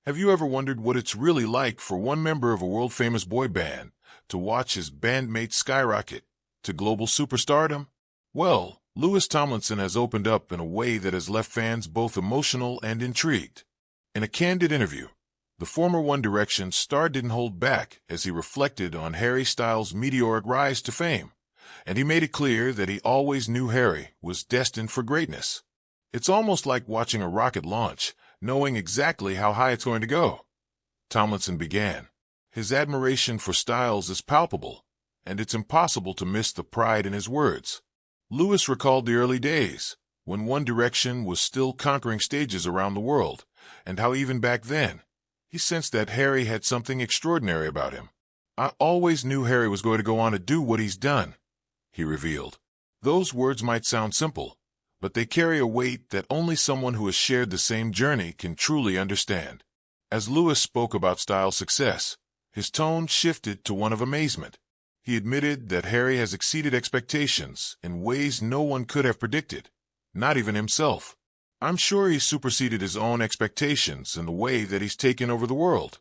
Have you ever wondered what it's really like for one member of a world-famous boy band to watch his bandmate skyrocket to global superstardom? Well, Louis Tomlinson has opened up in a way that has left fans both emotional and intrigued. In a candid interview, the former One Direction star didn't hold back as he reflected on Harry Styles' meteoric rise to fame, and he made it clear that he always knew Harry was destined for greatness. It's almost like watching a rocket launch, knowing exactly how high it's going to go. Tomlinson began. His admiration for Styles is palpable, and it's impossible to miss the pride in his words. Louis recalled the early days, when One Direction was still conquering stages around the world, and how even back then, he sensed that Harry had something extraordinary about him. "I always knew Harry was going to go on to do what he's done," he revealed. Those words might sound simple, but they carry a weight that only someone who has shared the same journey can truly understand. As Louis spoke about Styles' success, his tone shifted to one of amazement. He admitted that Harry has exceeded expectations in ways no one could have predicted, not even himself. "I'm sure he's superseded his own expectations in the way that he's taken over the world,"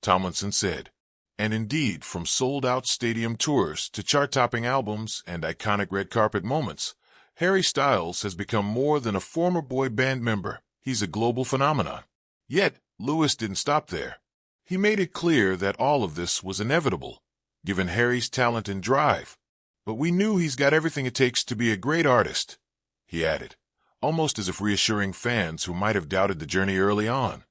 Tomlinson said. And indeed, from sold-out stadium tours to chart-topping albums and iconic red carpet moments, Harry Styles has become more than a former boy band member. He's a global phenomenon. Yet, Louis didn't stop there. He made it clear that all of this was inevitable, given Harry's talent and drive. "But we knew he's got everything it takes to be a great artist," he added, almost as if reassuring fans who might have doubted the journey early on.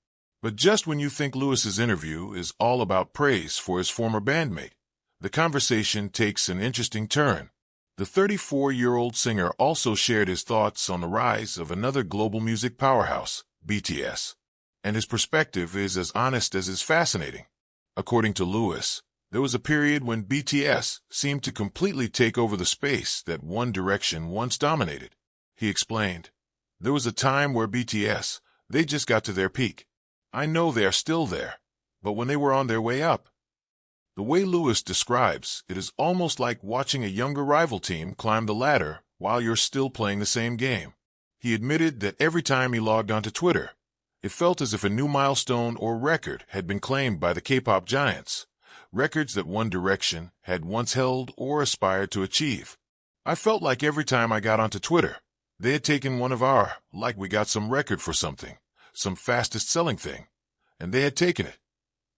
But just when you think Louis's interview is all about praise for his former bandmate, the conversation takes an interesting turn. The 34-year-old singer also shared his thoughts on the rise of another global music powerhouse, BTS, and his perspective is as honest as is fascinating. According to Louis, there was a period when BTS seemed to completely take over the space that One Direction once dominated. He explained, "There was a time where BTS, they just got to their peak. I know they are still there, but when they were on their way up." The way Louis describes it is almost like watching a younger rival team climb the ladder while you're still playing the same game. He admitted that every time he logged onto Twitter, it felt as if a new milestone or record had been claimed by the K-pop giants, records that One Direction had once held or aspired to achieve. "I felt like every time I got onto Twitter, they had taken one of our, like we got some record for something, some fastest-selling thing, and they had taken it,"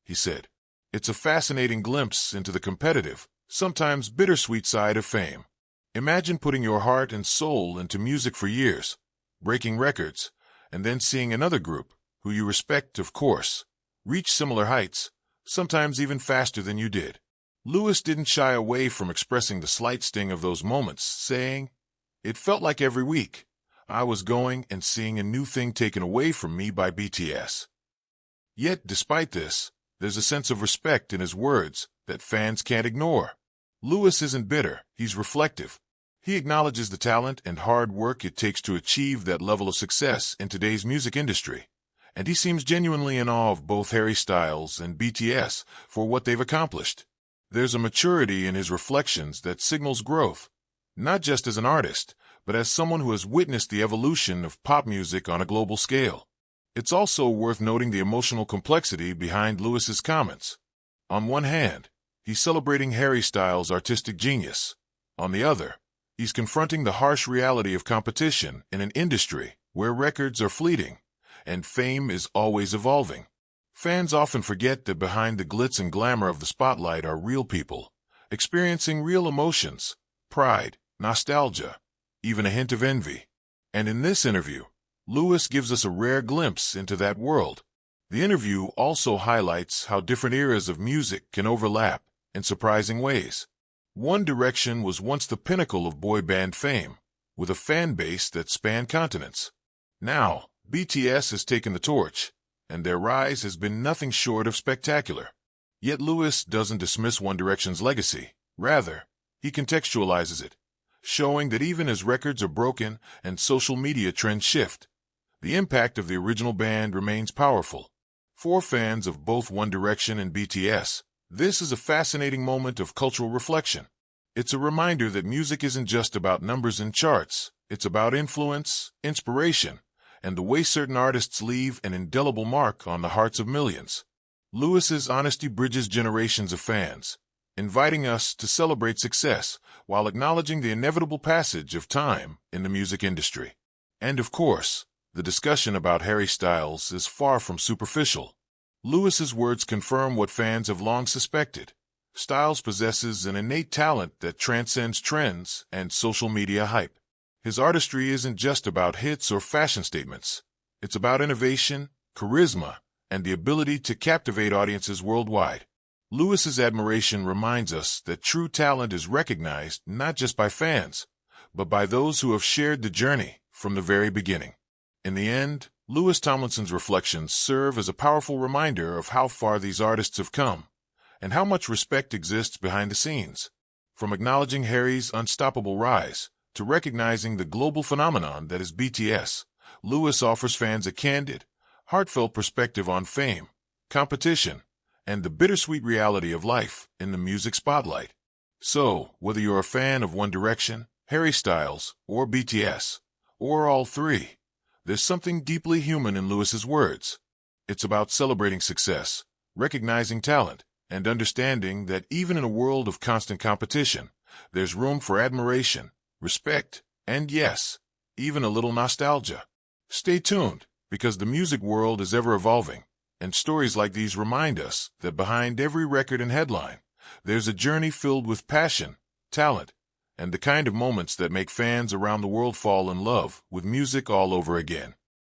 he said. It's a fascinating glimpse into the competitive, sometimes bittersweet side of fame. Imagine putting your heart and soul into music for years, breaking records, and then seeing another group, who you respect, of course, reach similar heights, sometimes even faster than you did. Louis didn't shy away from expressing the slight sting of those moments, saying, "It felt like every week I was going and seeing a new thing taken away from me by BTS." Yet, despite this, there's a sense of respect in his words that fans can't ignore. Louis isn't bitter, he's reflective. He acknowledges the talent and hard work it takes to achieve that level of success in today's music industry, and he seems genuinely in awe of both Harry Styles and BTS for what they've accomplished. There's a maturity in his reflections that signals growth, not just as an artist, but as someone who has witnessed the evolution of pop music on a global scale. It's also worth noting the emotional complexity behind Louis's comments. On one hand, he's celebrating Harry Styles' artistic genius. On the other, he's confronting the harsh reality of competition in an industry where records are fleeting and fame is always evolving. Fans often forget that behind the glitz and glamour of the spotlight are real people, experiencing real emotions, pride, nostalgia, even a hint of envy. And in this interview, Louis gives us a rare glimpse into that world. The interview also highlights how different eras of music can overlap in surprising ways. One Direction was once the pinnacle of boy band fame, with a fan base that spanned continents. Now, BTS has taken the torch, and their rise has been nothing short of spectacular. Yet Louis doesn't dismiss One Direction's legacy. Rather, he contextualizes it, showing that even as records are broken and social media trends shift, the impact of the original band remains powerful. For fans of both One Direction and BTS, this is a fascinating moment of cultural reflection. It's a reminder that music isn't just about numbers and charts, it's about influence, inspiration, and the way certain artists leave an indelible mark on the hearts of millions. Lewis's honesty bridges generations of fans, inviting us to celebrate success while acknowledging the inevitable passage of time in the music industry. And of course, the discussion about Harry Styles is far from superficial. Lewis's words confirm what fans have long suspected. Styles possesses an innate talent that transcends trends and social media hype. His artistry isn't just about hits or fashion statements. It's about innovation, charisma, and the ability to captivate audiences worldwide. Lewis's admiration reminds us that true talent is recognized not just by fans, but by those who have shared the journey from the very beginning. In the end, Lewis Tomlinson's reflections serve as a powerful reminder of how far these artists have come, and how much respect exists behind the scenes. From acknowledging Harry's unstoppable rise to recognizing the global phenomenon that is BTS, Lewis offers fans a candid, heartfelt perspective on fame, competition, and the bittersweet reality of life in the music spotlight. So, whether you're a fan of One Direction, Harry Styles, or BTS, or all three, there's something deeply human in Lewis's words. It's about celebrating success, recognizing talent, and understanding that even in a world of constant competition, there's room for admiration, respect, and yes, even a little nostalgia. Stay tuned, because the music world is ever evolving, and stories like these remind us that behind every record and headline, there's a journey filled with passion, talent, and the kind of moments that make fans around the world fall in love with music all over again.